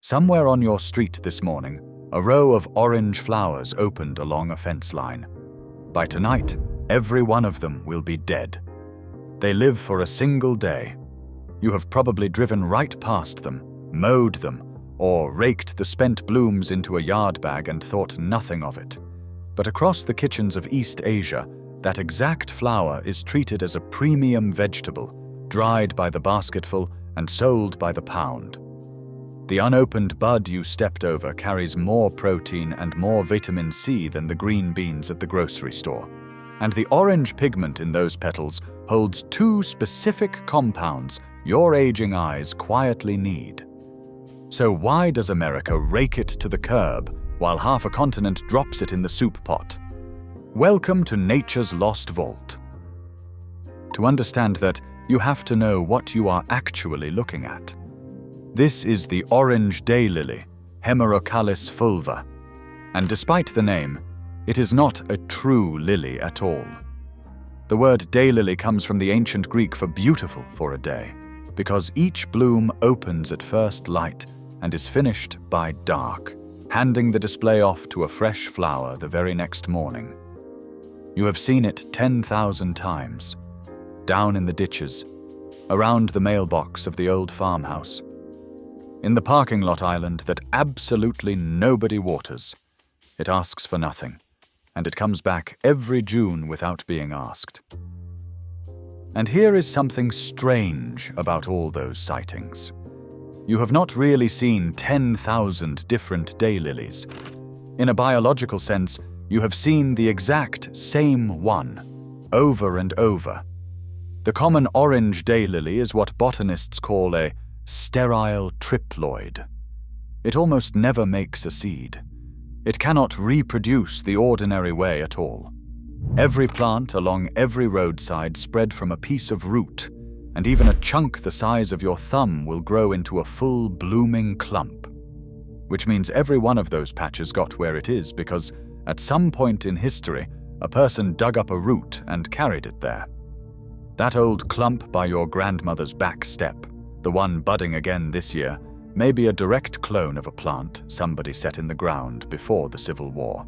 Somewhere on your street this morning, a row of orange flowers opened along a fence line. By tonight, every one of them will be dead. They live for a single day. You have probably driven right past them, mowed them, or raked the spent blooms into a yard bag and thought nothing of it. But across the kitchens of East Asia, that exact flower is treated as a premium vegetable, dried by the basketful and sold by the pound. The unopened bud you stepped over carries more protein and more vitamin C than the green beans at the grocery store. And the orange pigment in those petals holds two specific compounds your aging eyes quietly need. So why does America rake it to the curb while half a continent drops it in the soup pot? Welcome to nature's lost vault. To understand that, you have to know what you are actually looking at. This is the orange daylily, Hemerocallis fulva. And despite the name, it is not a true lily at all. The word daylily comes from the ancient Greek for beautiful for a day, because each bloom opens at first light and is finished by dark, handing the display off to a fresh flower the very next morning. You have seen it 10,000 times, down in the ditches, around the mailbox of the old farmhouse, in the parking lot island that absolutely nobody waters. It asks for nothing, and it comes back every June without being asked. And here is something strange about all those sightings. You have not really seen 10,000 different daylilies. In a biological sense, you have seen the exact same one, over and over. The common orange daylily is what botanists call a sterile triploid. It almost never makes a seed. It cannot reproduce the ordinary way at all. Every plant along every roadside spread from a piece of root, and even a chunk the size of your thumb will grow into a full blooming clump. Which means every one of those patches got where it is because at some point in history, a person dug up a root and carried it there. That old clump by your grandmother's back step, the one budding again this year, may be a direct clone of a plant somebody set in the ground before the Civil War.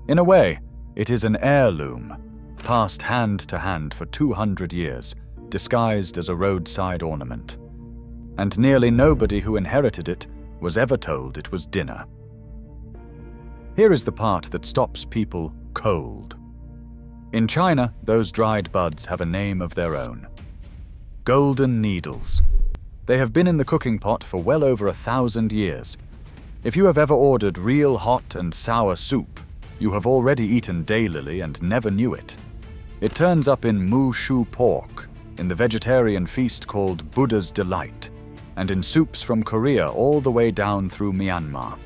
In a way, it is an heirloom, passed hand to hand for 200 years, disguised as a roadside ornament. And nearly nobody who inherited it was ever told it was dinner. Here is the part that stops people cold. In China, those dried buds have a name of their own. Golden needles. They have been in the cooking pot for well over 1,000 years. If you have ever ordered real hot and sour soup, you have already eaten daylily and never knew it. It turns up in mu shu pork, in the vegetarian feast called Buddha's Delight, and in soups from Korea all the way down through Myanmar.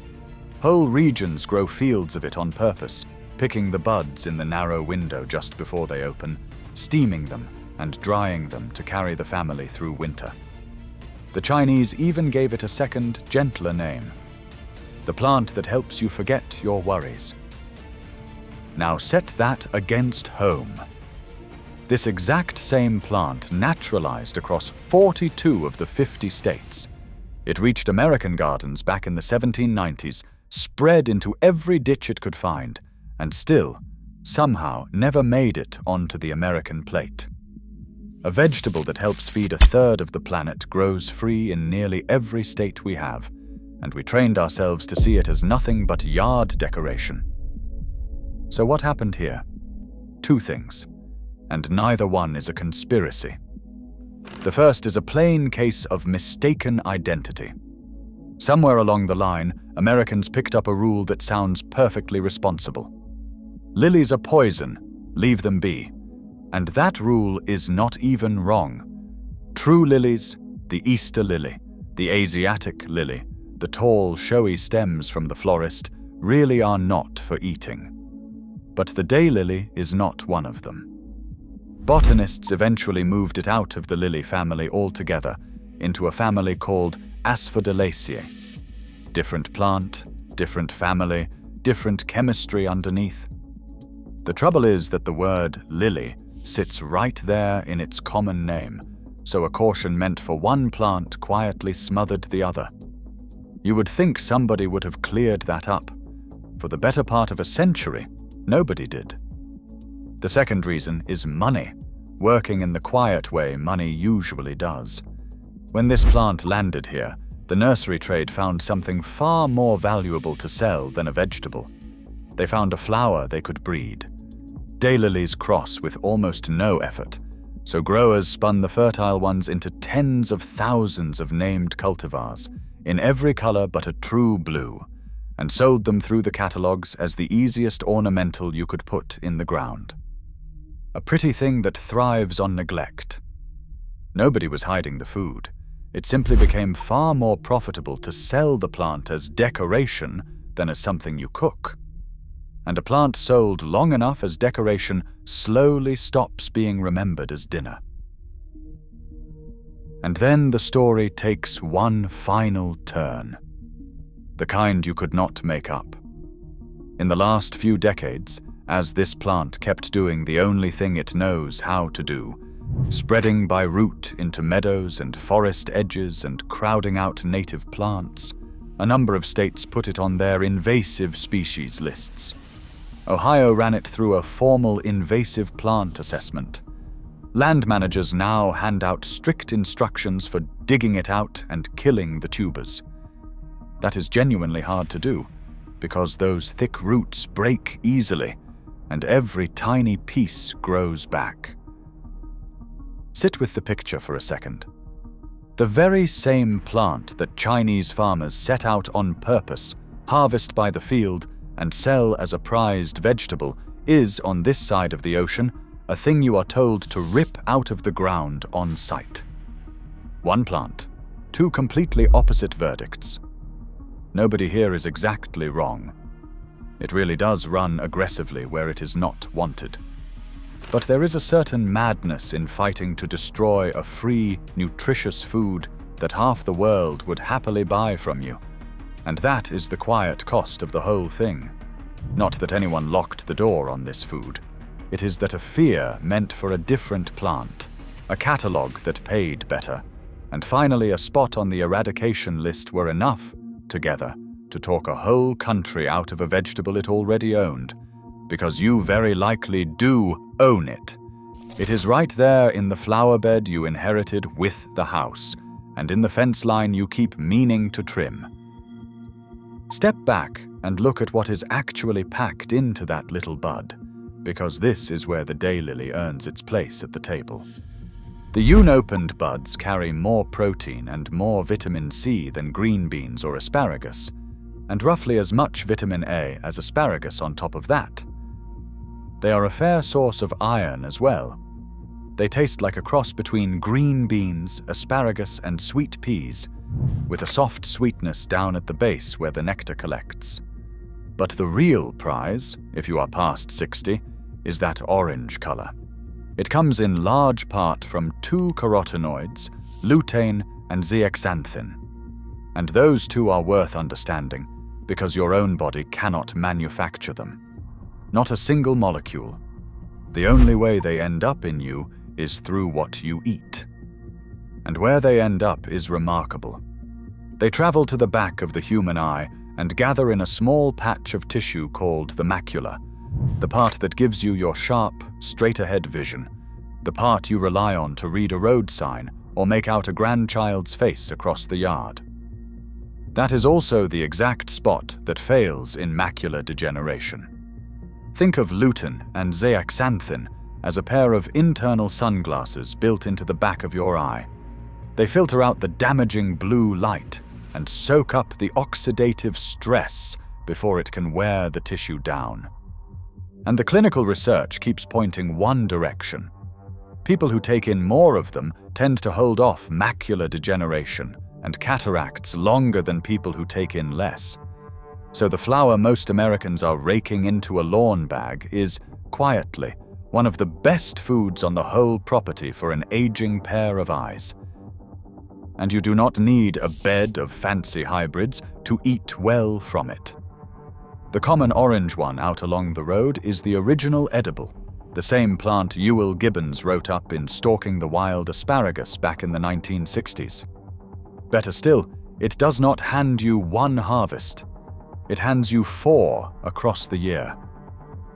Whole regions grow fields of it on purpose, picking the buds in the narrow window just before they open, steaming them and drying them to carry the family through winter. The Chinese even gave it a second, gentler name, the plant that helps you forget your worries. Now set that against home. This exact same plant naturalized across 42 of the 50 states. It reached American gardens back in the 1790s, spread into every ditch it could find, and still, somehow, never made it onto the American plate. A vegetable that helps feed a third of the planet grows free in nearly every state we have, and we trained ourselves to see it as nothing but yard decoration. So what happened here? Two things, and neither one is a conspiracy. The first is a plain case of mistaken identity. Somewhere along the line, Americans picked up a rule that sounds perfectly responsible. Lilies are poison, leave them be. And that rule is not even wrong. True lilies, the Easter lily, the Asiatic lily, the tall, showy stems from the florist, really are not for eating. But the daylily is not one of them. Botanists eventually moved it out of the lily family altogether into a family called Asphodelaceae. Different plant, different family, different chemistry underneath. The trouble is that the word lily sits right there in its common name, so a caution meant for one plant quietly smothered the other. You would think somebody would have cleared that up. For the better part of a century, nobody did. The second reason is money, working in the quiet way money usually does. When this plant landed here, the nursery trade found something far more valuable to sell than a vegetable. They found a flower they could breed. Daylily's cross with almost no effort, so growers spun the fertile ones into tens of thousands of named cultivars, in every color but a true blue, and sold them through the catalogs as the easiest ornamental you could put in the ground. A pretty thing that thrives on neglect. Nobody was hiding the food. It simply became far more profitable to sell the plant as decoration than as something you cook. And a plant sold long enough as decoration slowly stops being remembered as dinner. And then the story takes one final turn. The kind you could not make up. In the last few decades, as this plant kept doing the only thing it knows how to do, spreading by root into meadows and forest edges and crowding out native plants, a number of states put it on their invasive species lists. Ohio ran it through a formal invasive plant assessment. Land managers now hand out strict instructions for digging it out and killing the tubers. That is genuinely hard to do, because those thick roots break easily, and every tiny piece grows back. Sit with the picture for a second. The very same plant that Chinese farmers set out on purpose, harvest by the field, and sell as a prized vegetable is, on this side of the ocean, a thing you are told to rip out of the ground on sight. One plant, two completely opposite verdicts. Nobody here is exactly wrong. It really does run aggressively where it is not wanted. But there is a certain madness in fighting to destroy a free, nutritious food that half the world would happily buy from you. And that is the quiet cost of the whole thing. Not that anyone locked the door on this food. It is that a fear meant for a different plant, a catalogue that paid better, and finally a spot on the eradication list were enough, together, to talk a whole country out of a vegetable it already owned, because you very likely do own it. It is right there in the flower bed you inherited with the house, and in the fence line you keep meaning to trim. Step back and look at what is actually packed into that little bud, because this is where the daylily earns its place at the table. The unopened buds carry more protein and more vitamin C than green beans or asparagus, and roughly as much vitamin A as asparagus on top of that. They are a fair source of iron as well. They taste like a cross between green beans, asparagus, and sweet peas, with a soft sweetness down at the base where the nectar collects. But the real prize, if you are past 60, is that orange color. It comes in large part from two carotenoids, lutein and zeaxanthin. And those two are worth understanding, because your own body cannot manufacture them. Not a single molecule. The only way they end up in you is through what you eat. And where they end up is remarkable. They travel to the back of the human eye and gather in a small patch of tissue called the macula, the part that gives you your sharp, straight-ahead vision, the part you rely on to read a road sign or make out a grandchild's face across the yard. That is also the exact spot that fails in macular degeneration. Think of lutein and zeaxanthin as a pair of internal sunglasses built into the back of your eye. They filter out the damaging blue light and soak up the oxidative stress before it can wear the tissue down. And the clinical research keeps pointing one direction. People who take in more of them tend to hold off macular degeneration and cataracts longer than people who take in less. So the flower most Americans are raking into a lawn bag is, quietly, one of the best foods on the whole property for an aging pair of eyes. And you do not need a bed of fancy hybrids to eat well from it. The common orange one out along the road is the original edible, the same plant Ewell Gibbons wrote up in Stalking the Wild Asparagus back in the 1960s. Better still, It does not hand you one harvest. It hands you 4 across the year.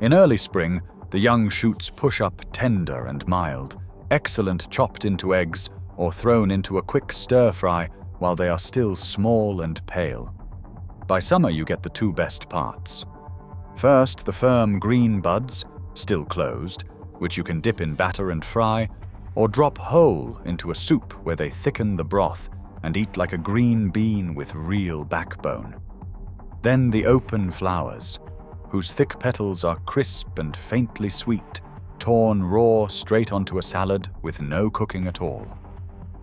In early spring, the young shoots push up tender and mild, excellent chopped into eggs or thrown into a quick stir-fry while they are still small and pale. By summer, you get the 2 best parts. First, the firm green buds, still closed, which you can dip in batter and fry, or drop whole into a soup where they thicken the broth and eat like a green bean with real backbone. Then the open flowers, whose thick petals are crisp and faintly sweet, torn raw straight onto a salad with no cooking at all.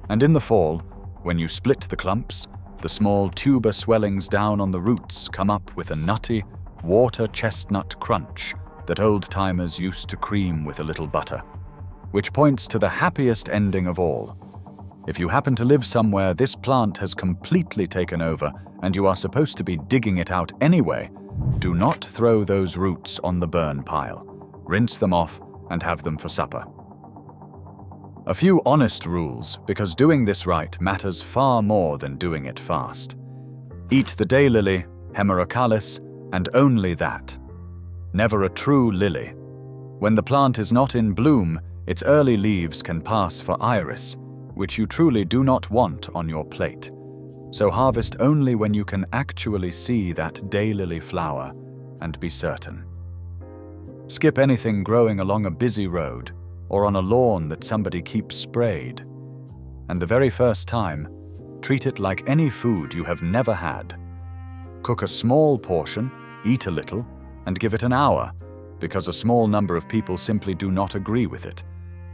And in the fall, when you split the clumps, the small tuber swellings down on the roots come up with a nutty, water chestnut crunch that old-timers used to cream with a little butter, which points to the happiest ending of all. If you happen to live somewhere this plant has completely taken over and you are supposed to be digging it out anyway, do not throw those roots on the burn pile. Rinse them off and have them for supper. A few honest rules, because doing this right matters far more than doing it fast. Eat the daylily, Hemerocallis, and only that. Never a true lily. When the plant is not in bloom, its early leaves can pass for iris, which you truly do not want on your plate. So harvest only when you can actually see that daylily flower and be certain. Skip anything growing along a busy road or on a lawn that somebody keeps sprayed. And the very first time, treat it like any food you have never had. Cook a small portion, eat a little, and give it an hour, because a small number of people simply do not agree with it.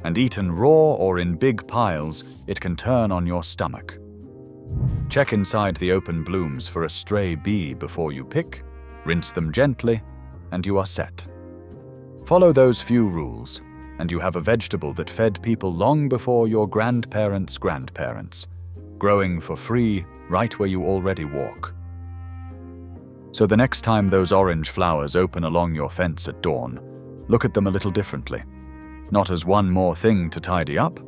And eaten raw or in big piles, it can turn on your stomach. Check inside the open blooms for a stray bee before you pick, rinse them gently, and you are set. Follow those few rules, and you have a vegetable that fed people long before your grandparents' grandparents, growing for free right where you already walk. So the next time those orange flowers open along your fence at dawn, look at them a little differently. Not as one more thing to tidy up,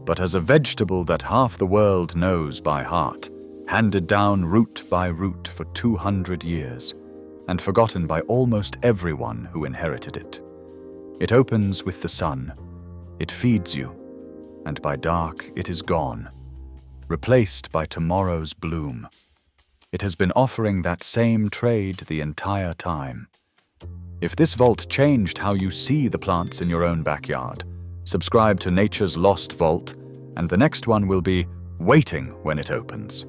but as a vegetable that half the world knows by heart, handed down root by root for 200 years, and forgotten by almost everyone who inherited it. It opens with the sun, it feeds you, and by dark it is gone, replaced by tomorrow's bloom. It has been offering that same trade the entire time. If this vault changed how you see the plants in your own backyard, subscribe to Nature's Lost Vault, and the next one will be waiting when it opens.